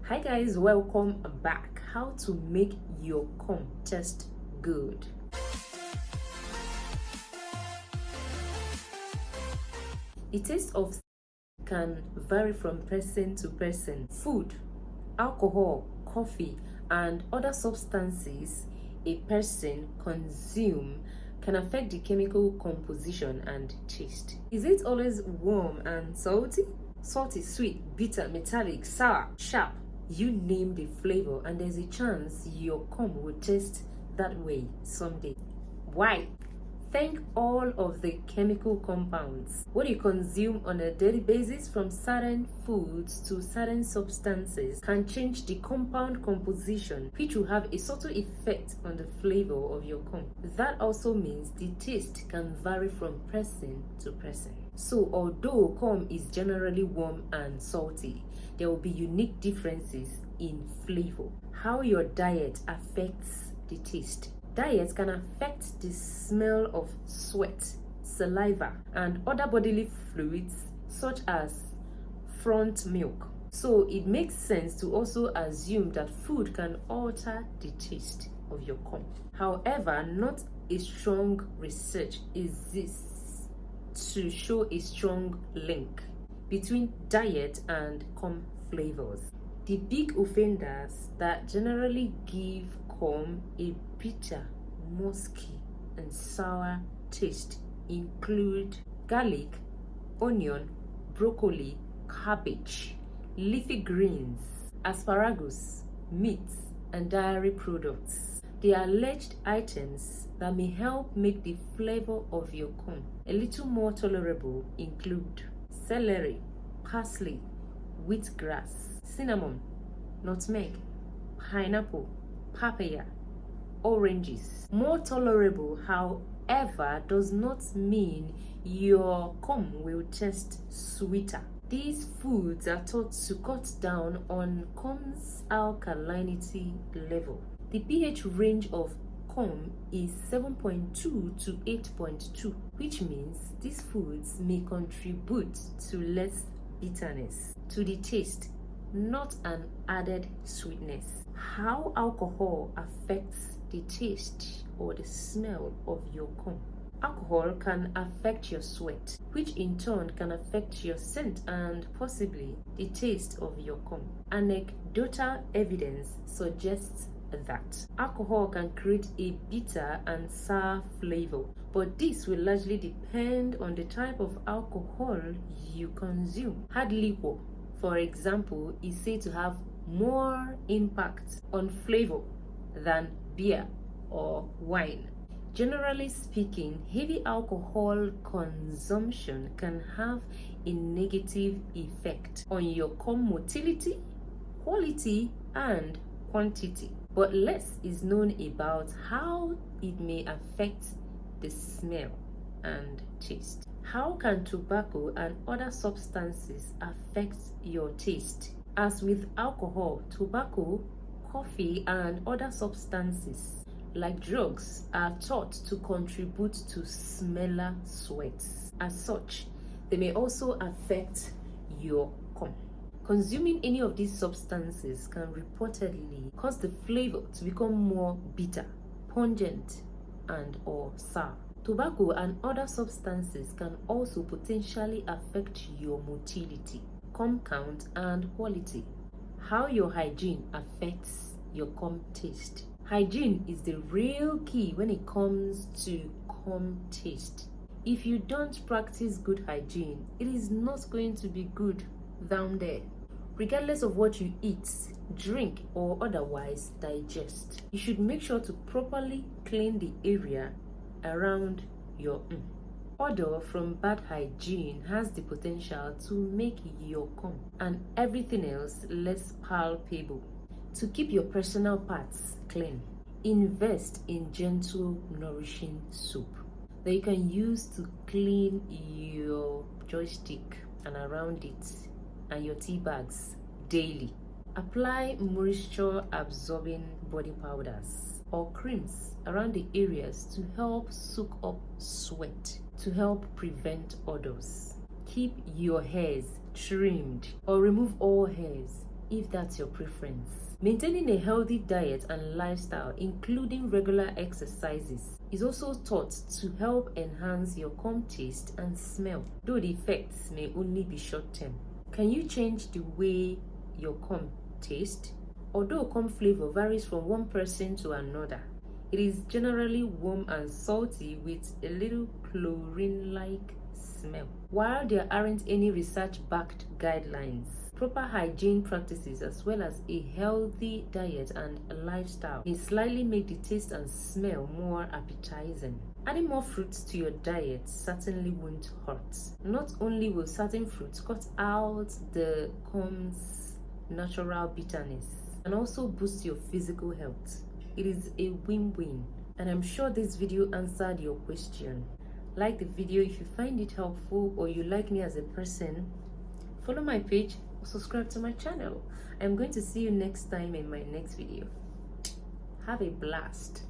Hi guys, welcome back. How to make your cum taste good. The taste of can vary from person to person. Food, alcohol, coffee, and other substances a person consume can affect the chemical composition and taste. Is it always warm and salty? Salty, sweet, bitter, metallic, sour, sharp. You name the flavor and there's a chance your cum will taste that way someday. Why? Think all of the chemical compounds. What you consume on a daily basis, from certain foods to certain substances, can change the compound composition, which will have a subtle effect on the flavor of your cum. That also means the taste can vary from person to person. So although cum is generally warm and salty, there will be unique differences in flavor. How your diet affects the taste. Diet can affect the smell of sweat, saliva, and other bodily fluids such as front milk. So it makes sense to also assume that food can alter the taste of your cum. However, not a strong research exists to show a strong link between diet and cum flavors. The big offenders that generally give cum a bitter, musky, and sour taste include garlic, onion, broccoli, cabbage, leafy greens, asparagus, meats, and dairy products. The alleged items that may help make the flavor of your cum a little more tolerable include celery, parsley, wheatgrass, cinnamon, nutmeg, pineapple, papaya, oranges. More tolerable, however, does not mean your cum will taste sweeter. These foods are thought to cut down on cum's alkalinity level. The pH range of cum is 7.2 to 8.2, which means these foods may contribute to less bitterness to the taste, not an added sweetness. How alcohol affects the taste or the smell of your cum. Alcohol can affect your sweat, which in turn can affect your scent and possibly the taste of your cum. Anecdotal evidence suggests that alcohol can create a bitter and sour flavor, but this will largely depend on the type of alcohol you consume. Hard liquor, for example, is said to have more impact on flavor than beer or wine. Generally speaking, heavy alcohol consumption can have a negative effect on your cum motility, quality, and quantity. But less is known about how it may affect the smell and taste. How can tobacco and other substances affect your taste? As with alcohol, tobacco, coffee, and other substances like drugs are thought to contribute to smeller sweats. As such, they may also affect your cum. Consuming any of these substances can reportedly cause the flavor to become more bitter, pungent, and or sour. Tobacco and other substances can also potentially affect your motility, cum count, and quality. How your hygiene affects your cum taste. Hygiene is the real key when it comes to cum taste. If you don't practice good hygiene, it is not going to be good down there. Regardless of what you eat, drink, or otherwise digest, you should make sure to properly clean the area around your Odor from bad hygiene has the potential to make your cum and everything else less palpable. To keep your personal parts clean, invest in gentle, nourishing soap that you can use to clean your joystick and around it and your tea bags daily. Apply moisture absorbing body powders or creams around the areas to help soak up sweat, to help prevent odors. Keep your hairs trimmed or remove all hairs if that's your preference. Maintaining a healthy diet and lifestyle, including regular exercises, is also thought to help enhance your cum taste and smell, though the effects may only be short-term. Can you change the way your cum tastes? Although cum flavor varies from one person to another, it is generally warm and salty with a little chlorine-like smell. While there aren't any research-backed guidelines, proper hygiene practices as well as a healthy diet and lifestyle may slightly make the taste and smell more appetizing. Adding more fruits to your diet certainly won't hurt. Not only will certain fruits cut out the cum's natural bitterness and also boost your physical health. It is a win-win, and I'm sure this video answered your question. Like the video if you find it helpful or you like me as a person. Follow my page or subscribe to my channel. I'm going to see you next time in my next video. Have a blast.